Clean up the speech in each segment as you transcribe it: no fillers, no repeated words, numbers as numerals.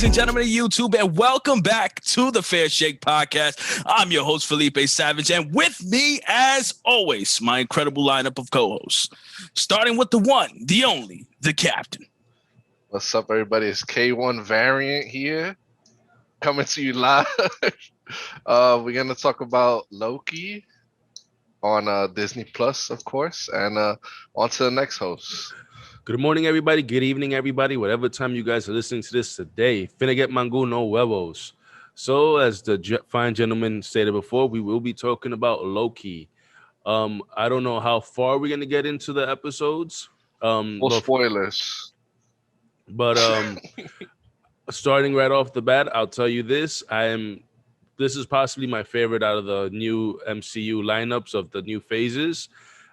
ladies and gentlemen of YouTube, and welcome back to the Fair Shake Podcast. I'm your host, Felipe Savage, and with me, as always, my incredible lineup of co-hosts. Starting with the one, the only, the captain. What's up, everybody? It's K1 Variant here, coming to you live. We're gonna talk about Loki on Disney Plus, of course, and on to the next host. Good morning, everybody. Good evening, everybody. Whatever time you guys are listening to this today, finna get mango no huevos. So, as the fine gentleman stated before, we will be talking about Loki. I don't know how far we're gonna get into the episodes. Full spoilers. But starting right off the bat, I'll tell you this: this is possibly my favorite out of the new MCU lineups of the new phases,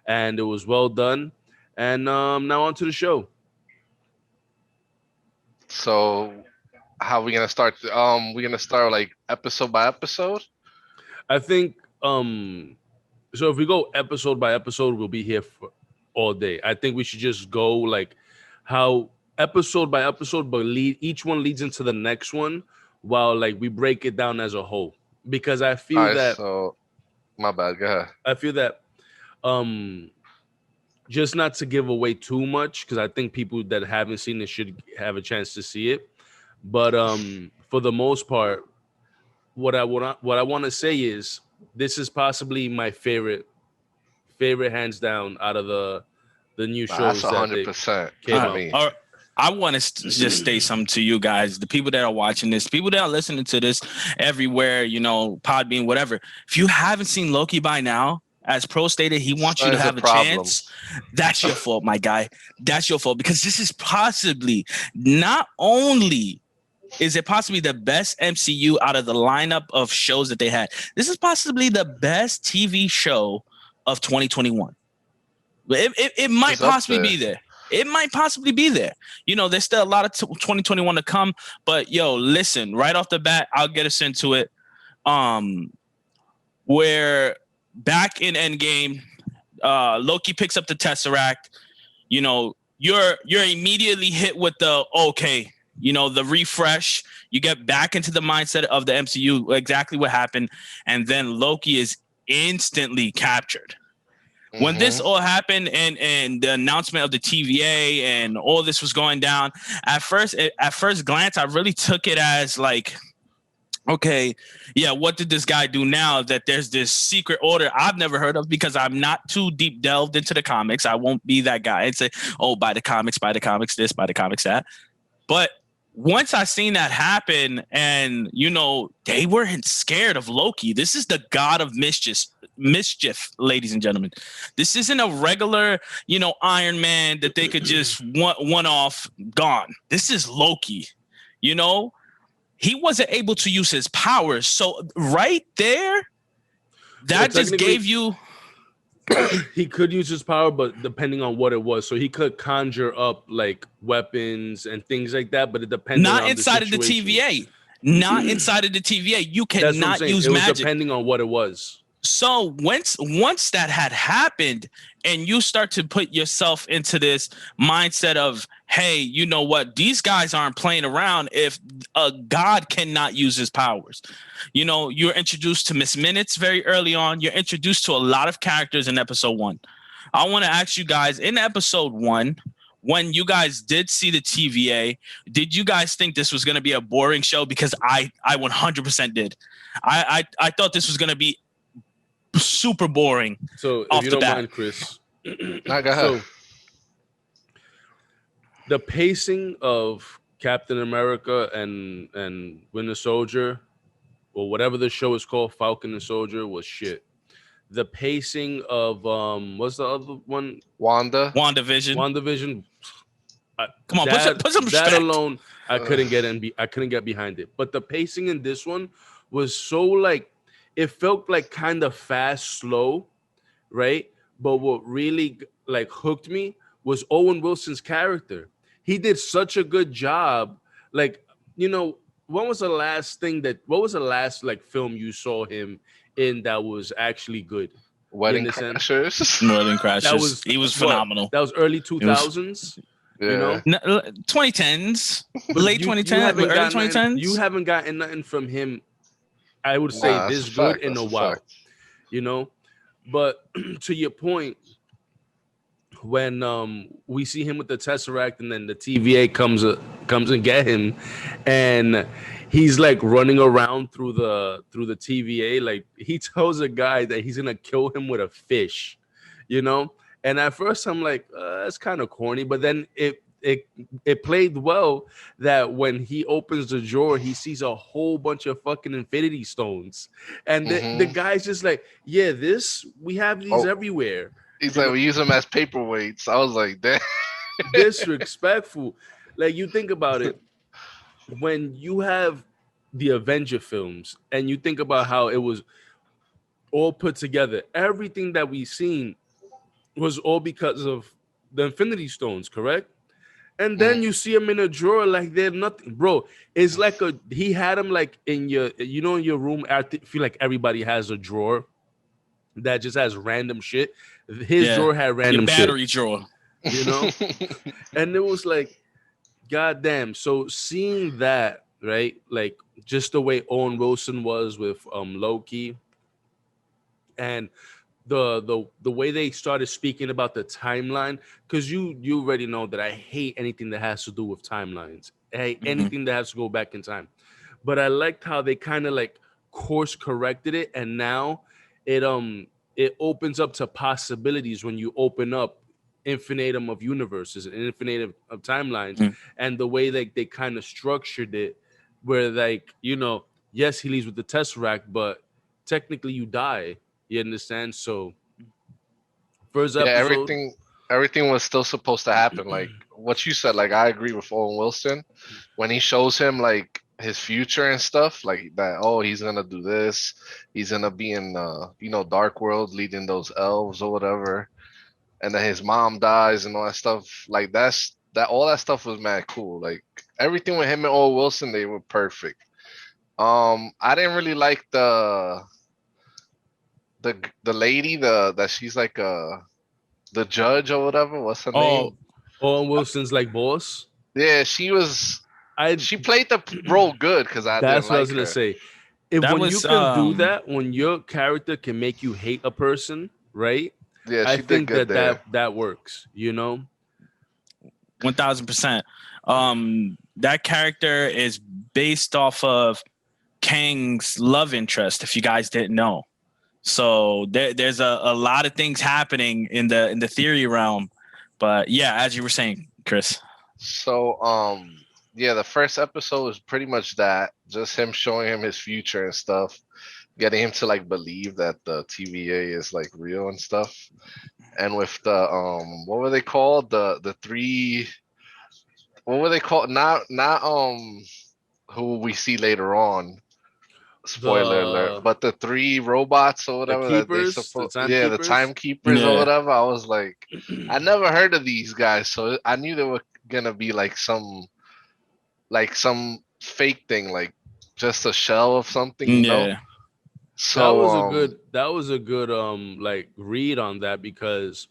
and it was well done. And now on to the show. So, how are we gonna start? We're gonna start like episode by episode. I think so. If we go episode by episode, we'll be here for all day. I think we should just go like how episode by episode, but each one leads into the next one, while like we break it down as a whole. Because I feel that. So, my bad. Go ahead. I feel that. Just not to give away too much, because I think people that haven't seen it should have a chance to see it. But for the most part, what I want to say is this is possibly my favorite hands down out of the new shows. That's 100%. I want to just say something to you guys, the people that are watching this, people that are listening to this everywhere, Podbean, whatever. If you haven't seen Loki by now, as Pro stated, he wants you to have a chance. That's your fault, my guy. That's your fault, because this is possibly not only is it possibly the best MCU out of the lineup of shows that they had. This is possibly the best TV show of 2021. It might possibly be there. It might possibly be there. There's still a lot of 2021 to come. But listen, right off the bat, I'll get us into it. Where back in Endgame, Loki picks up the Tesseract. You're immediately hit with the the refresh. You get back into the mindset of the MCU, exactly what happened, and then Loki is instantly captured. When this all happened and the announcement of the TVA and all this was going down, at first glance, I really took it as like, okay, yeah, what did this guy do now that there's this secret order I've never heard of, because I'm not too deep delved into the comics. I won't be that guy and say, buy the comics this, buy the comics that. But once I seen that happen and, they weren't scared of Loki. This is the god of mischief, ladies and gentlemen. This isn't a regular, Iron Man that they could just one off, gone. This is Loki, He wasn't able to use his powers. So right there, that just gave you... He could use his power, but depending on what it was. So he could conjure up like weapons and things like that, but it depended on the inside of the TVA. Not inside of the TVA. You cannot use magic. Depending on what it was. So once that had happened and you start to put yourself into this mindset of, hey, you know what? These guys aren't playing around if a god cannot use his powers. You're introduced to Miss Minutes very early on. You're introduced to a lot of characters in episode 1. I want to ask you guys, in episode 1, when you guys did see the TVA, did you guys think this was going to be a boring show? Because I 100% did. I thought this was going to be super boring. So if you don't mind, Chris, so the pacing of Captain America and Winter Soldier, or whatever the show is called, Falcon and Soldier, was shit. The pacing of what's the other one? WandaVision. Come on, put some respect. That alone, I couldn't get behind it. But the pacing in this one was so like, it felt like kind of fast, slow, right? But what really like hooked me was Owen Wilson's character. He did such a good job. Like, what was the last like film you saw him in that was actually good? Wedding Crashers. Wedding Crashers. He was phenomenal. That was early 2000s. You Yeah. know, 2010s, but late you 2010s, haven't early gotten nothing, you 2010s. haven't gotten nothing from him. I would say Nah, that's a this good fact. in That's a a while. fact. You know, but to your point, when we see him with the Tesseract and then the TVA comes and get him, and he's like running around through the TVA, like he tells a guy that he's gonna kill him with a fish, you know. And at first I'm like, that's kind of corny, but then it played well that when he opens the drawer, he sees a whole bunch of fucking infinity stones, and the Hmm. guy's just like, yeah, this we have these Oh, everywhere, he's you like, know. we use them as paperweights. I was like, damn. Disrespectful. Like you think about it, when you have the Avenger films and you think about how it was all put together, everything that we've seen was all because of the Infinity Stones, correct? And then you Mhm. see them in a drawer like they're nothing, bro. It's like he had them like in your, in your room. Feel like everybody has a drawer that just has random shit. His Yeah, drawer had your random shit, battery drawer. you know, and it was like, God damn. So seeing that, right? Like just the way Owen Wilson was with Loki, and the way they started speaking about the timeline, because you already know that I hate anything that has to do with timelines. I hate Hmm. anything that has to go back in time. But I liked how they kind of like course corrected it, and now it it opens up to possibilities when you open up infinitum of universes and infinitum of timelines, and the way that they kind of structured it, where like, yes, he leaves with the Tesseract, but technically you die. You understand? So first Yeah, episode, everything was still supposed to happen. Like what you said, like I agree with Owen Wilson when he shows him like his future and stuff, like that, oh, he's gonna do this, he's gonna be in Dark World leading those elves or whatever, and then his mom dies and all that stuff. Like that all that stuff was mad cool. Like everything with him and Owen Wilson, they were perfect. I didn't really like the lady, the that she's like the judge or whatever. What's her Oh, name? Owen Wilson's like boss. Yeah, she was. I She played the role good because I didn't That's what I was like gonna her. say. If that when you was can do that, when your character can make you hate a person, right? Yeah, I she did think good that there. that works. 1000%. That character is based off of Kang's love interest. If you guys didn't know, so there's a lot of things happening in the theory realm. But yeah, as you were saying, Chris. So, yeah, the first episode was pretty much that, just him showing him his future and stuff, getting him to like believe that the TVA is like real and stuff. And with the what were they called? The three. What were they called? Not who we see later on. Spoiler alert! The But the three robots or the whatever that they keepers, the support, yeah, the timekeepers. timekeepers or Yeah, whatever. I was like, I never heard of these guys, so I knew they were gonna be like some fake thing, like just a shell of something, you know. yeah. So That was a good like read on that, because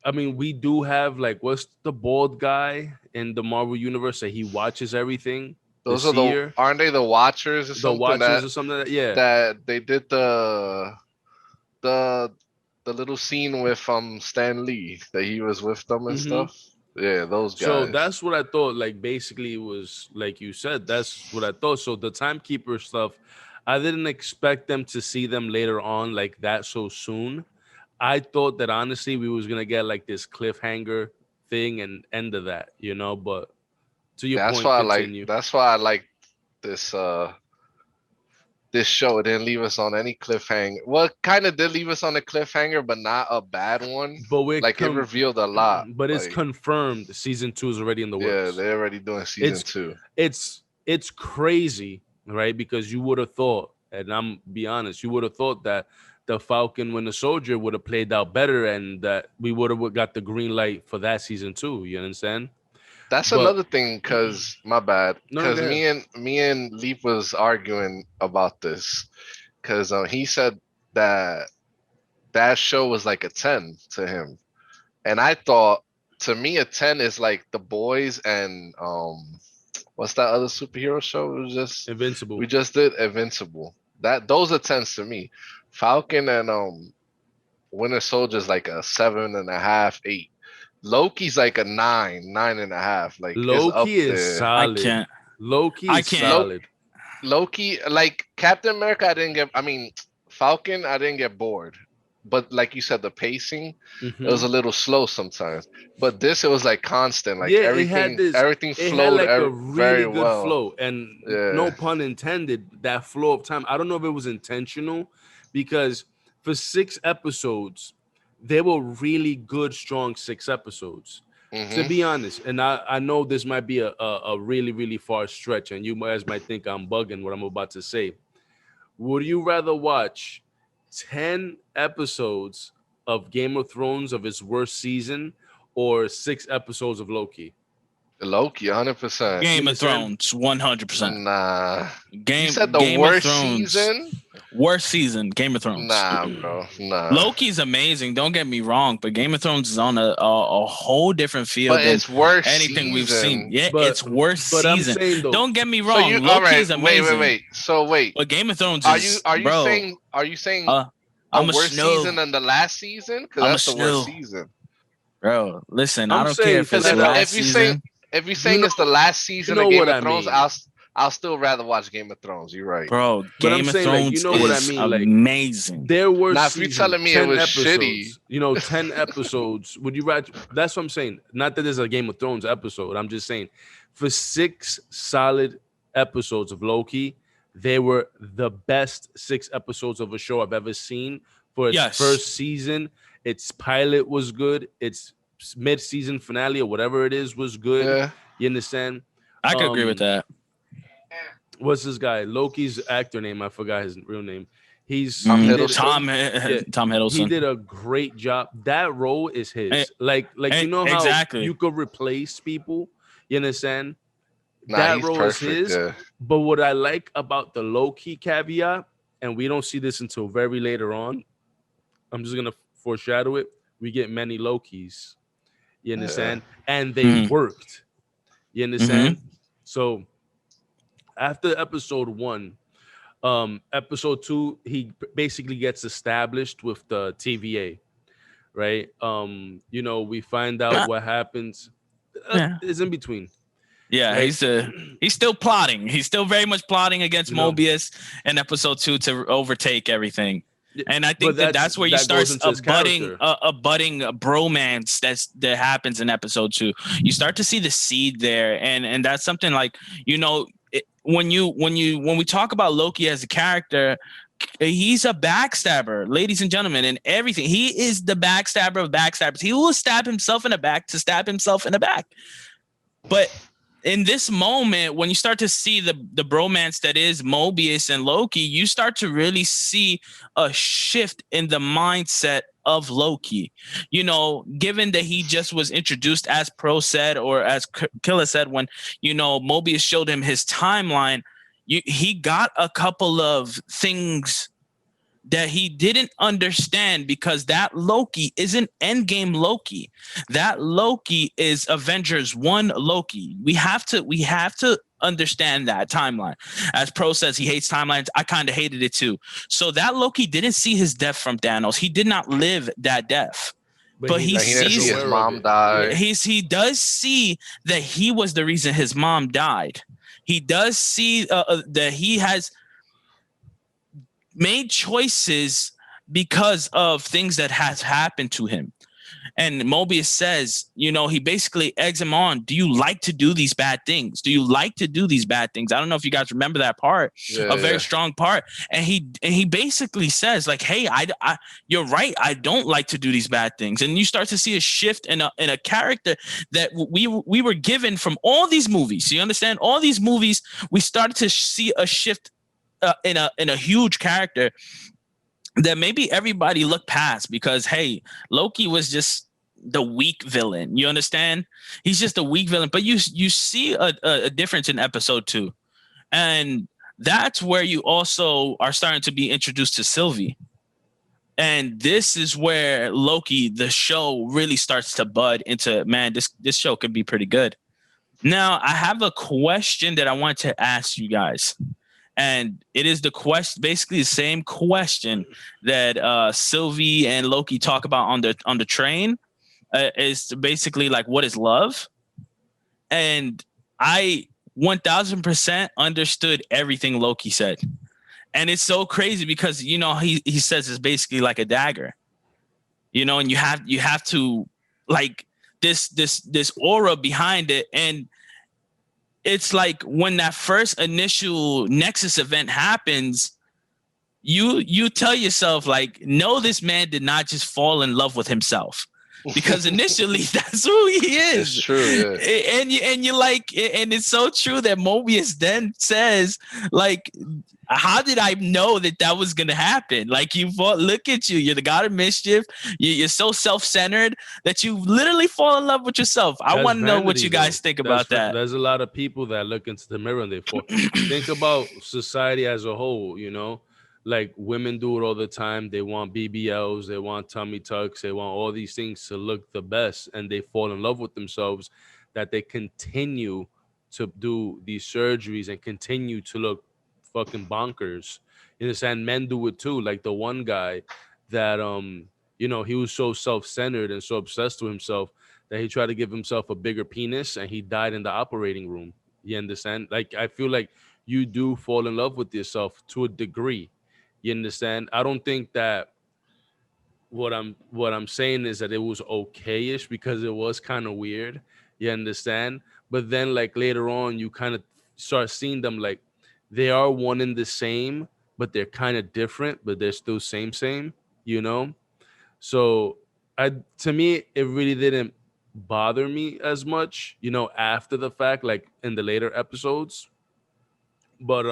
I mean, we do have like, what's the bald guy in the Marvel universe that he watches everything? The those are seer, aren't they the Watchers or the something watchers that or something like that. Yeah. that they did the the little scene with Stan Lee that he was with them and Mm-hmm. stuff. Yeah, those So guys. that's what I thought. Like basically, it was like you said. That's what I thought. So the timekeeper stuff, I didn't expect them to see them later on like that so soon. I thought that honestly we was gonna get like this cliffhanger thing and end of that, But to your That's point, why I like. continue. That's why I like this. This show. It didn't leave us on any cliffhanger. Well, it kind of did leave us on a cliffhanger, but not a bad one. But we're Like it revealed a lot. but it's Like confirmed. Season 2 is already in the yeah, works. they're already doing season It's two. it's crazy, right? Because you would have thought, and I'm be honest, you would have thought that the Falcon Winter Soldier would have played out better, and that we would have got the green light for that season 2. You understand? That's But another thing, cause my bad, no, go cause ahead. me and Leap was arguing about this, cause he said that that show was like a 10 to him, and I thought to me a 10 is like The Boys and what's that other superhero show? It was just Invincible. we just did Invincible. Those are 10s to me. Falcon and Winter Soldier's like a 7.5, 8. Loki's like a 9, 9.5. Like it's up Loki is there. I solid. can't. Loki I is can't. solid. Loki, like Captain America, I didn't get. I mean, Falcon, I didn't get bored. But like you said, the pacing, it was Mhm. a little slow sometimes. But this, it was like constant. Like Yeah, it had this. everything It had flowed like a very really good well. flow, and no Yeah. pun intended. That flow of time. I don't know if it was intentional, because for 6 episodes, they were really good, strong 6 episodes. To Hmm. be honest, and I know this might be a really really far stretch, and you guys might think I'm bugging what I'm about to say. Would you rather watch 10 episodes of Game of Thrones of its worst season, or 6 episodes of Loki? Loki, 100%. You Game of understand? Thrones, 100%. Nah. You said the Game of worst Thrones, season? worst season. Game of Thrones. Nah, bro. Nah. Loki's amazing. Don't get me wrong, but Game of Thrones is on a whole different field But than it's worst anything we've seen. season. Yeah, But it's worst but I'm season. saying though, Don't get me So wrong. you all Loki right? is amazing. Wait. So wait. But Game of Thrones Are you is, bro. are you saying Uh, a I'm a worse snow, season than the last season? Because I'm a that's the worst snow, season. bro. Listen, I I'm don't care saying if for Because it's that. last season. if you're You saying know, it's the last you season of know Game what of I Thrones, mean. I'll still rather watch Game of Thrones. You're right. Bro, But I'm Game of saying, like, you Thrones know what I is mean. Like, amazing. their worst Now, if you're season, telling me it 10 was shitty, episodes. 10 episodes. Would you rather? That's what I'm saying. Not that there's a Game of Thrones episode. I'm just saying, for 6 solid episodes of Loki, they were the best 6 episodes of a show I've ever seen. For its Yes, first season, its pilot was good. Its mid-season finale or whatever it is was good. yeah, You understand? I could agree with that. What's this guy? Loki's actor name? I forgot his real name. Tom He did Hiddleston. Tom he Hiddleston. did a great job. That role is Eh, his. Like you know how exactly. you could replace people. You understand? Nah, That he's role is perfect. his. Yeah, But what I like about the Loki caveat, and we don't see this until very later on. I'm just gonna foreshadow it. We get many Lokis. You yeah. understand? And they Mhm. worked. You understand? So after episode 1, episode 2, he basically gets established with the TVA, right? We find out what happens. Yeah. Is in between, Yeah, right? he's still plotting. He's still very much plotting against You know. Mobius in episode 2 to overtake everything. And I think But that's where you that start goes into his character. a budding bromance that happens in episode 2. You start to see the seed there, and that's something like, when we talk about Loki as a character, he's a backstabber, ladies and gentlemen, and everything. He is the backstabber of backstabbers. He will stab himself in the back to stab himself in the back. But in this moment, when you start to see the bromance that is Mobius and Loki, you start to really see a shift in the mindset of Loki. Given that he just was introduced, as Pro said, or as Killa said, when, Mobius showed him his timeline, he got a couple of things that he didn't understand, because that Loki isn't Endgame Loki. That Loki is Avengers 1 Loki. We have to understand that timeline. As Pro says, he hates timelines. I kind of hated it too. So that Loki didn't see his death from Thanos. He did not live that death. But he Like, he didn't sees see his mom die. he does see that he was the reason his mom died. He does see that he has made choices because of things that has happened to him. And Mobius says, he basically eggs him on. Do you like to do these bad things? Do you like to do these bad things? I don't know if you guys remember that part, a very strong part. And he basically says, like, hey, I you're right. I don't like to do these bad things. And you start to see a shift in a character that we were given from all these movies. You understand? All these movies, we started to see a shift in a huge character that maybe everybody looked past, because, hey, Loki was just the weak villain. You understand? He's just a weak villain. But you see a difference in episode 2, and that's where you also are starting to be introduced to Sylvie. And this is where Loki, the show, really starts to bud into, man, this show could be pretty good. Now, I have a question that I want to ask you guys. And it is the question, basically the same question that Sylvie and Loki talk about on the train. Is basically like, what is love? And I 1000% understood everything Loki said. And it's so crazy because, he says it's basically like a dagger, and you have to, like, this aura behind it. And it's like when that first initial Nexus event happens, you tell yourself, like, no, this man did not just fall in love with himself, because initially that's who he is. It's true, yeah. And you like, and it's so true that Mobius then says, like, how did I know that was gonna happen? Like, look at you, you're the god of mischief. You're so self-centered that you literally fall in love with yourself. I want to know what you guys think about that. There's a lot of people that look into the mirror and they fall. Think about society as a whole, like women do it all the time. They want BBLs, they want tummy tucks, they want all these things to look the best, and they fall in love with themselves, that they continue to do these surgeries and continue to look fucking bonkers. You understand? Men do it too. Like the one guy that he was so self-centered and so obsessed with himself that he tried to give himself a bigger penis and he died in the operating room. You understand? Like, I feel like you do fall in love with yourself to a degree. You understand? I don't think that what I'm saying is that it was okay-ish, because it was kind of weird. You understand? But then, like, later on, you kind of start seeing them like they are one and the same, but they're kind of different, but they're still same, So to me, it really didn't bother me as much, after the fact, like in the later episodes. But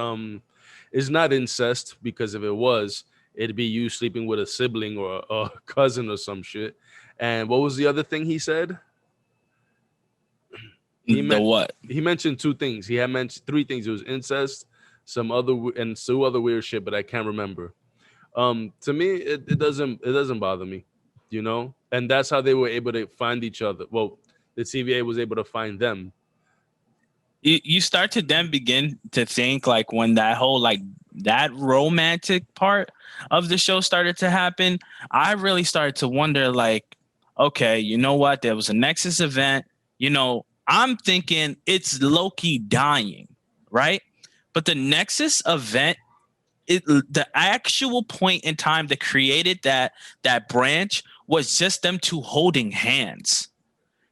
it's not incest, because if it was, it'd be you sleeping with a sibling or a cousin or some shit. And what was the other thing he said? He mentioned two things. He had mentioned three things. It was incest, some other weird shit, but I can't remember. To me, it doesn't bother me, and that's how they were able to find each other. Well, the TVA was able to find them. You start to then begin to think, like, when that whole, like, that romantic part of the show started to happen, I really started to wonder, like, okay, you know what? There was a Nexus event. I'm thinking it's Loki dying, right? But the Nexus event, the actual point in time that created that branch was just them two holding hands.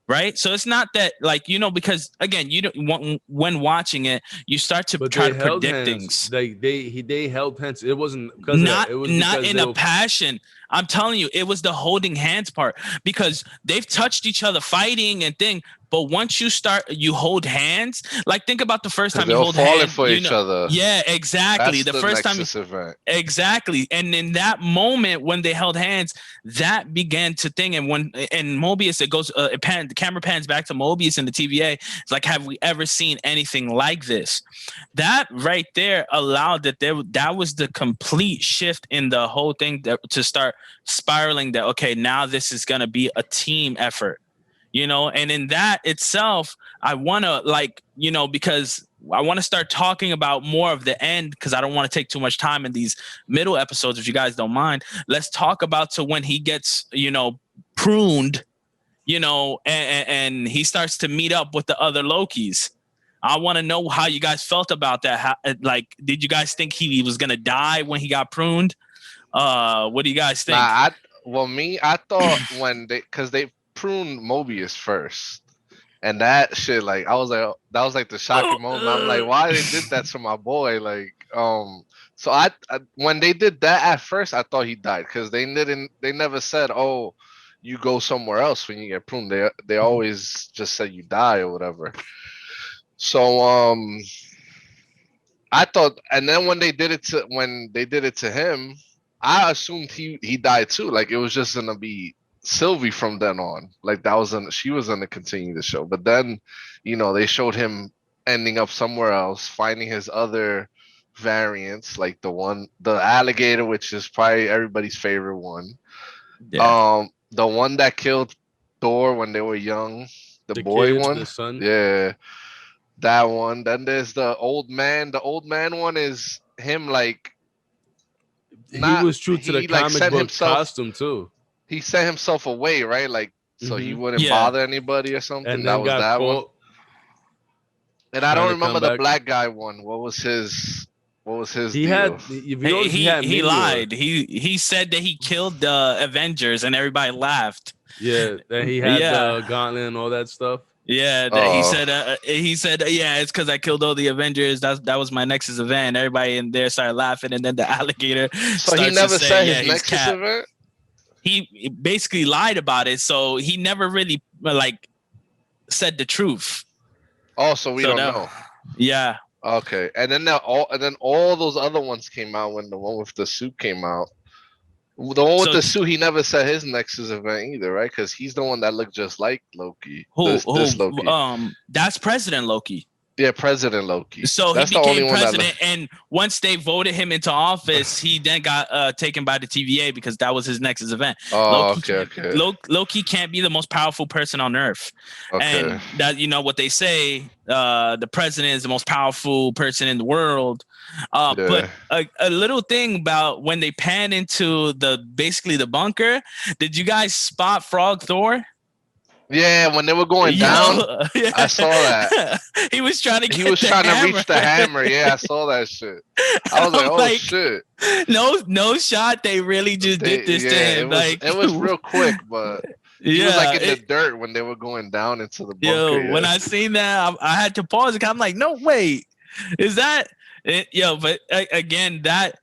Right. So it's not that, like, because again, you don't when watching it, you start to try to predict things. Like they held hands. It wasn't not in a passion. I'm telling you, it was the holding hands part, because they've touched each other fighting and thing. But once you hold hands, like, think about the first time you hold hands for each other. Yeah, exactly. That's the first time event. Exactly. And in that moment when they held hands, that began to thing. And when in Mobius, it goes, the camera pans back to Mobius and the TVA. It's like, have we ever seen anything like this? That right there allowed that was the complete shift in the whole thing, to start spiraling that, okay, now this is going to be a team effort. And in that itself, I want to, like, because I want to start talking about more of the end, because I don't want to take too much time in these middle episodes, if you guys don't mind. Let's talk about to when he gets, pruned, and he starts to meet up with the other Lokis. I want to know how you guys felt about that. Like, did you guys think he was going to die when he got pruned? What do you guys think? I thought because they pruned Mobius first, and that shit, like, I was like, that was like the shocking moment. I'm like, why they did that to my boy? Like, so I when they did that at first, I thought he died, because they never said, oh, you go somewhere else when you get pruned. They always just said you die or whatever. So I thought, and then when they did it to him, I assumed he died too. Like, it was just gonna be Sylvie from then on. Like, she was gonna continue the show. But then, they showed him ending up somewhere else, finding his other variants, like the alligator, which is probably everybody's favorite one. Yeah. The one that killed Thor when they were young, the The boy kids, the one. son. Yeah, that one. Then there's the old man. The old man one is him like He not was true to the he like comic sent book himself costume too. he sent himself away, right? Like so he Hmm. wouldn't Yeah. bother anybody or something. And That then was got that one. caught And I trying don't to come remember the back. black guy one. What was his He deal? had, if you He notice, he had he Minior. lied. He said that he killed the Avengers and everybody laughed. Yeah, then he had Yeah. the gauntlet and all that stuff. Yeah, that Oh, he said yeah, it's because I killed all the Avengers. That was my Nexus event. Everybody in there started laughing, and then the alligator so he starts to never say, said "Yeah, his he's Nexus Cap." event. He basically lied about it, so he never really like said the truth. Oh, so we So don't no, know. yeah. Okay, and then all those other ones came out when the one with the suit came out. The one with So the suit, he never said his Nexus event either, right? Because he's the one that looked just like Loki. This who Loki. that's President Loki. Yeah, President Loki. So he That's the only became one that. president, and once they voted him into office, he then got taken by the TVA because that was his Nexus event. Oh, Loki, okay. Loki can't be the most powerful person on Earth, Okay. and that what they say, the president is the most powerful person in the world. But Yeah. a little thing about when they pan into basically the bunker, did you guys spot Frog Thor? Yeah, when they were going down, Yo, yeah. I saw that. He was trying to He get was the trying to hammer. reach the hammer. Yeah, I saw that shit. I was like, I'm oh like, shit. no shot. They really just did this to Yeah, him. Like, it was real quick, but he was like yeah. in the dirt when they were going down into the bunker. Yo, when Yeah. I seen that, I had to pause it. I'm like, no, wait, is that it? Yo, but again, that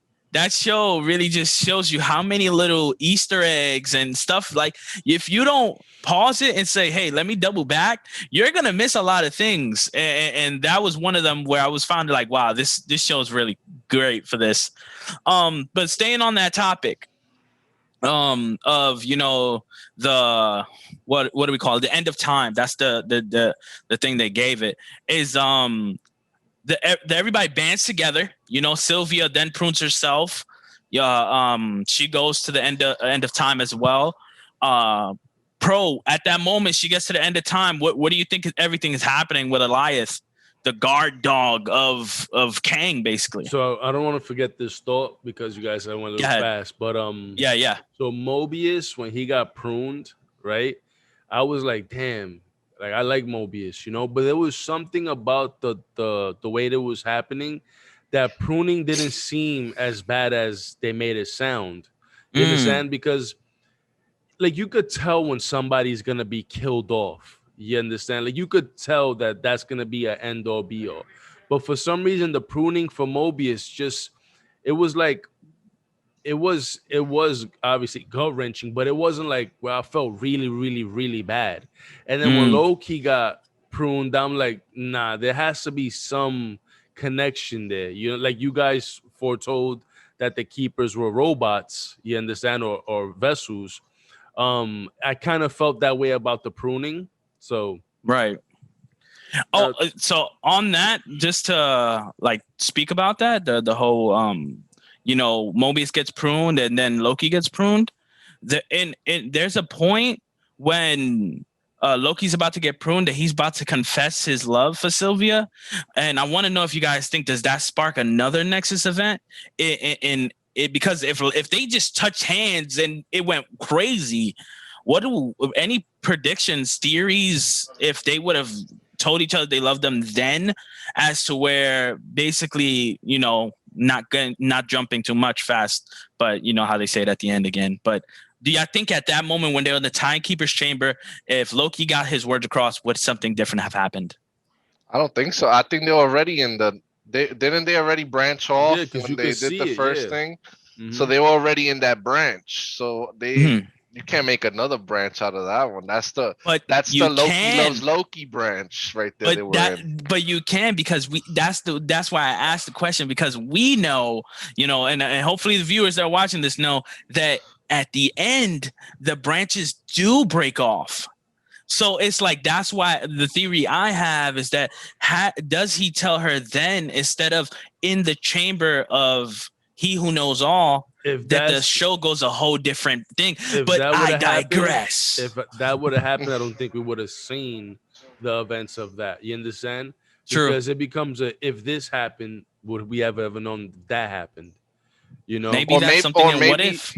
show really just shows you how many little Easter eggs and stuff. Like, if you don't pause it and say, hey, let me double back, you're gonna miss a lot of things. And that was one of them where I was found like, wow, this show is really great for this. But staying on that topic, of the what do we call it, the end of time, that's the thing they gave it, is the everybody bands together. Sylvia then prunes herself. Yeah. She goes to the end of time as well. Pro, at that moment she gets to the end of time, what do you think everything is happening with Elias, the guard dog of Kang, basically? So I don't want to forget this thought because you guys, I went a little fast, but yeah. So Mobius, when he got pruned, right? I was like, damn, like I like Mobius, but there was something about the way that was happening, that pruning didn't seem as bad as they made it sound. You understand? Because like you could tell when somebody's gonna be killed off. You understand? Like you could tell that that's gonna be an end all be all. But for some reason, the pruning for Mobius just, it was like, it was obviously gut wrenching, but it wasn't like where I felt really, really, really bad. And then when Loki got pruned, I'm like, nah, there has to be some connection there. Like you guys foretold that the keepers were robots, you understand, or vessels. I kind of felt that way about the pruning. So Right. Oh, so on that, just to like speak about that, the whole Mobius gets pruned and then Loki gets pruned. There's a point when Loki's about to get pruned that he's about to confess his love for Sylvia, and I want to know if you guys think, does that spark another Nexus event? Because if they just touched hands and it went crazy, what do any predictions, theories, if they would have told each other they loved them then, as to where basically, not jumping too much fast, but you know how they say it at the end again. But do I think at that moment when they were in the Timekeeper's chamber, if Loki got his words across, would something different have happened? I don't think so. I think they're already in the. Didn't they already branch off because you when they could did see the it, first yeah. thing? Mhm. So they were already in that branch. So you can't make another branch out of that one. That's the Loki loves Loki branch right there. They were in. But you can, because that's why I asked the question, because we know, and hopefully the viewers that are watching this know that at the end the branches do break off. So it's like that's why the theory I have is that does he tell her then instead of in the chamber of he who knows all If that the that's show goes a whole different thing. if But that would I have happened, digress. if that would have happened, I don't think we would have seen the events of that. You understand? True. Because it becomes a if this happened, would we ever known that happened? You know? Maybe Or that's maybe, something in what if.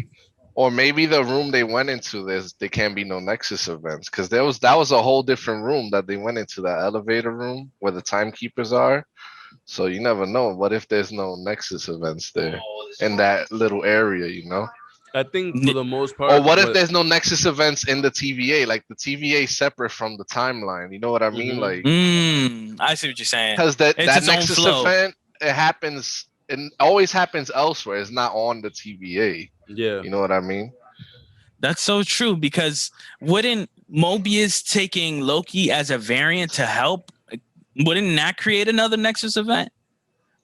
or maybe the room they went into, there can't be no Nexus events because that was a whole different room that they went into, that elevator room where the timekeepers are. So you never know. What if there's no Nexus events there in that little area? You know. I think for N- the most Or part, what if what there's no Nexus events in the TVA? Like the TVA separate from the timeline. You know what I mean? hmm Like I see what you're saying. because that It's that its own Nexus flow. event, it happens and always happens elsewhere. It's not on the TVA. yeah. You know what I mean? That's so true because wouldn't Mobius taking Loki as a variant to help? Wouldn't that create another Nexus event?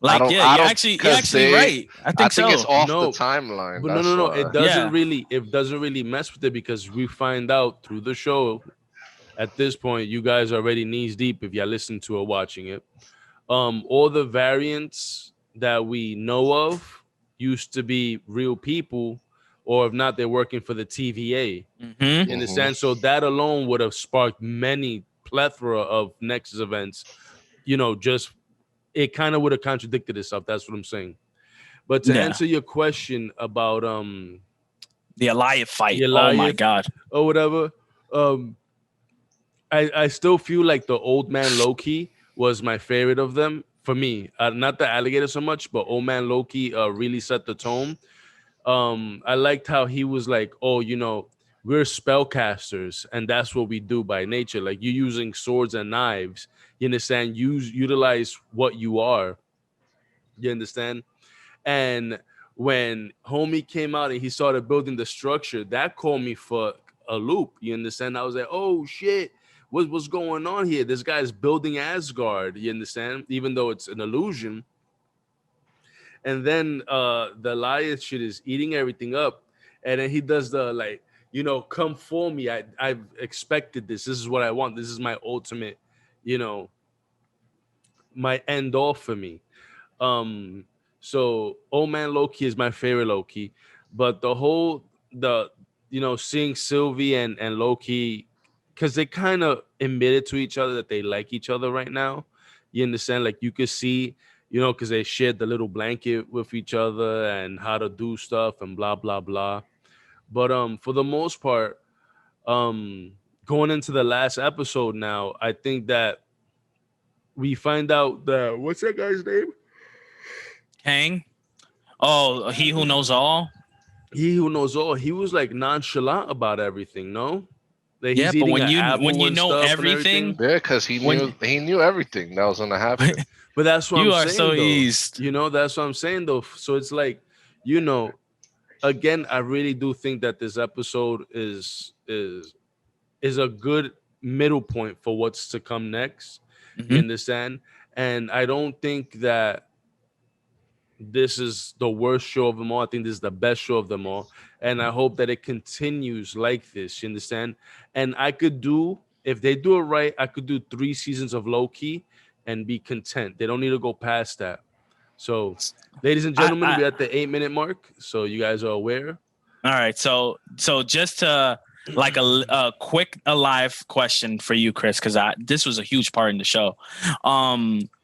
Like, yeah, I you're don't actually because they. right. I I think think it's so. off the No, timeline. but no, That's no, no. why. Yeah. It doesn't really mess with it because we find out through the show. At this point, you guys are already knees deep if you're listening to or watching it. All the variants that we know of used to be real people, or if not, they're working for the TVA. Hmm. You Hmm. understand? So that alone would have sparked many plethora of Nexus events. Just it kind of would have contradicted itself. That's what I'm saying. But to Yeah. answer your question about The Eliath fight. Oh my Goliath god. or whatever, um, I still feel like the old man Loki was my favorite of them for me. Not the alligator so much, but old man Loki really set the tone. I liked how he was like, oh, we're spellcasters, and that's what we do by nature. Like you using swords and knives. You understand? Utilize what you are. You understand? And when homie came out and he started building the structure, that called me for a loop. You understand? I was like, oh shit, what's going on here? This guy's building Asgard. You understand? Even though it's an illusion. And then the Elias shit is eating everything up. And then he does the like, come for me. I've expected this. This is what I want. This is my ultimate, you know, my end all for me. Um, so Old Man Loki is my favorite Loki, but seeing Sylvie and Loki, because they kind of admitted to each other that they like each other right now. You understand? Like you could see, because they shared the little blanket with each other and how to do stuff and blah blah blah. But for the most part, going into the last episode now, I think that we find out that what's that guy's name? Kang. Oh, he who knows all. He who knows all, he was like nonchalant about everything, no? Like Yeah, he's but eating when an you apple and know stuff and everything. everything, Yeah, because when he knew everything that was gonna happen. But that's what I'm you are so saying though. eased. That's what I'm saying though. So it's like, you know, again, I really do think that this episode is a good middle point for what's to come next. You Hmm. understand? And I don't think that this is the worst show of them all. I think this is the best show of them all. And I hope that it continues like this. You understand? And I could do, if they do it right, I could do 3 seasons of Loki and be content. They don't need to go past that. So, ladies and gentlemen, I we're at the 8-minute mark. So you guys are aware. All right, so just to like a quick alive question for you, Chris, because this was a huge part in the show.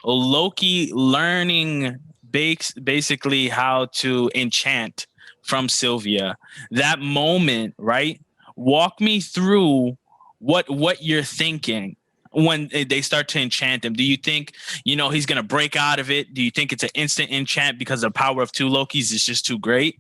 Loki learning basically how to enchant from Sylvia. That moment, right? Walk me through what you're thinking when they start to enchant him. Do you think he's gonna break out of it? Do you think it's an instant enchant because the power of two Lokis is just too great?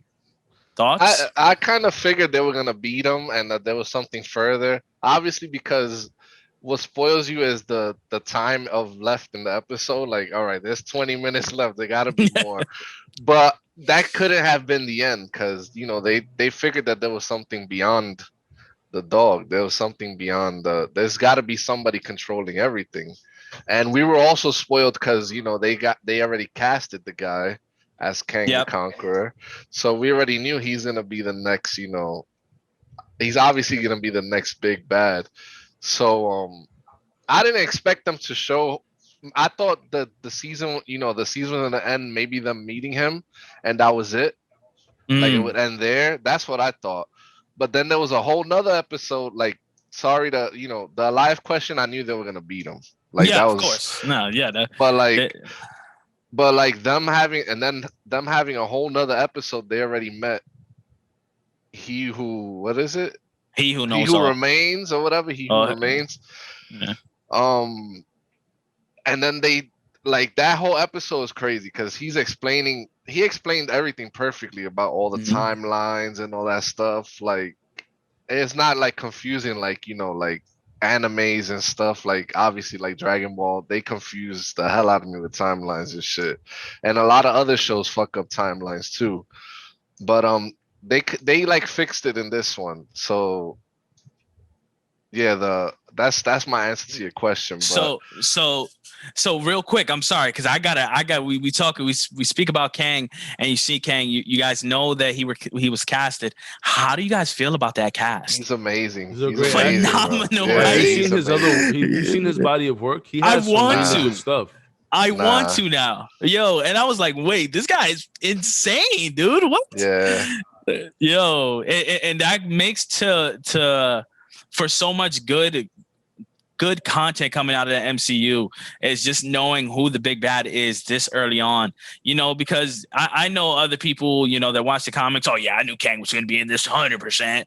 Thoughts? I kind of figured they were gonna beat him and that there was something further. Obviously, because what spoils you is the time of left in the episode. Like, all right, there's 20 minutes left. There gotta be more. But that couldn't have been the end because they figured that there was something beyond the dog. There was something beyond there's got to be somebody controlling everything. And we were also spoiled because they already casted the guy as Kang the Yep. Conqueror, so we already knew he's gonna be the next. He's obviously gonna be the next big bad. So I didn't expect them to show. I thought that the season, the season in the end, maybe them meeting him, and that was it. Like it Mm. would end there. That's what I thought. But then there was a whole nother episode. Like, sorry to, the live question. I knew they were gonna beat him. Like Yeah, that of was. course. No, yeah. But That, like them having, and then them having a whole nother episode. They already met. He who, what is it? he who He knows who all. remains, or whatever. He who Oh, remains. yeah. Um, and then they like that whole episode is crazy because he explained everything perfectly about all the Mhm. timelines and all that stuff. Like it's not like confusing like like animes and stuff. Like obviously like Dragon Ball, they confuse the hell out of me with timelines and shit. And a lot of other shows fuck up timelines too. But they like fixed it in this one. So yeah, that's my answer to your question. But So real quick, I'm sorry because we talk we speak about Kang, and you see Kang, you guys know that he was casted. How do you guys feel about that cast? he's amazing. He's a He's great amazing, actor. bro. Phenomenal, Yeah, Have you right? seen he's his amazing. have you seen his body of work? He I has some want really to. good stuff. I want Nah. to now. Yo, and I was like, wait, this guy is insane, dude. What? Yeah. Yo, and that makes to for so much good content coming out of the MCU is just knowing who the big bad is this early on, because I know other people, that watch the comics. Oh yeah, I knew Kang was going to be in this 100%,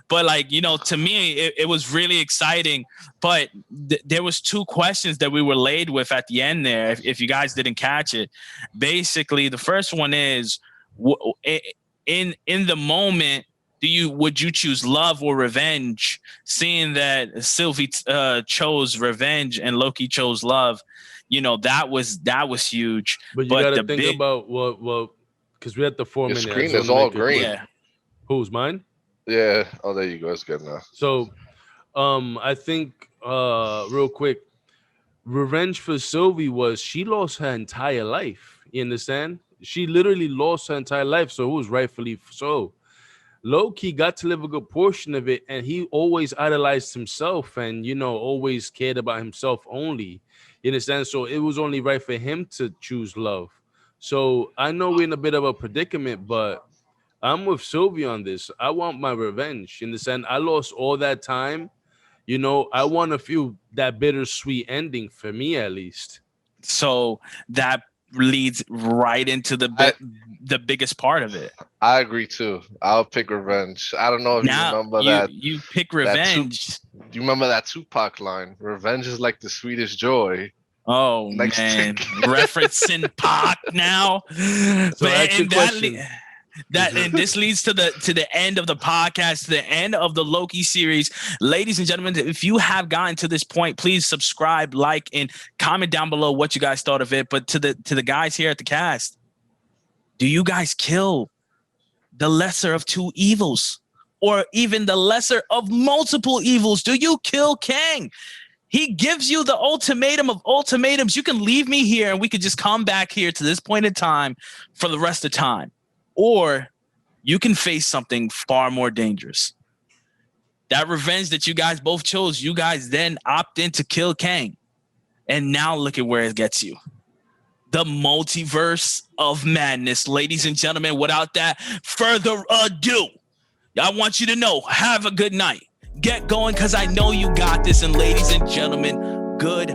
but like, to me, it was really exciting, but there was two questions that we were laid with at the end there. If you guys didn't catch it, basically the first one is in the moment, would you choose love or revenge? Seeing that Sylvie chose revenge and Loki chose love, that was huge. But you But got the to think big- about what because we had the 4 Your minutes. screen is all green. Yeah, Who's mine? Yeah. Oh, there you go. It's good now. So, I think real quick, revenge for Sylvie was she lost her entire life. You understand? She literally lost her entire life, so it was rightfully so. Loki got to live a good portion of it, and he always idolized himself and always cared about himself only. You understand? So it was only right for him to choose love. So I know we're in a bit of a predicament, but I'm with Sylvie on this. I want my revenge. In the sense, I lost all that time. I want to feel that bittersweet ending for me, at least. so that leads right into the biggest part of it. I agree too. I'll pick revenge. I don't know if you Now remember that. you pick revenge. Do you remember that Tupac line? Revenge is like the sweetest joy. Oh Next man, to- referencing Pac now. So ask your question. And this leads to the end of the podcast, to the end of the Loki series. Ladies and gentlemen, if you have gotten to this point, please subscribe, like, and comment down below what you guys thought of it. But to the guys here at the cast, do you guys kill the lesser of two evils, or even the lesser of multiple evils? Do you kill Kang? He gives you the ultimatum of ultimatums. You can leave me here and we could just come back here to this point in time for the rest of time. Or you can face something far more dangerous. That revenge that you guys both chose, you guys then opt in to kill Kang. And now look at where it gets you. The multiverse of madness. Ladies and gentlemen, without that further ado, I want you to know, have a good night. Get going because I know you got this. And ladies and gentlemen, good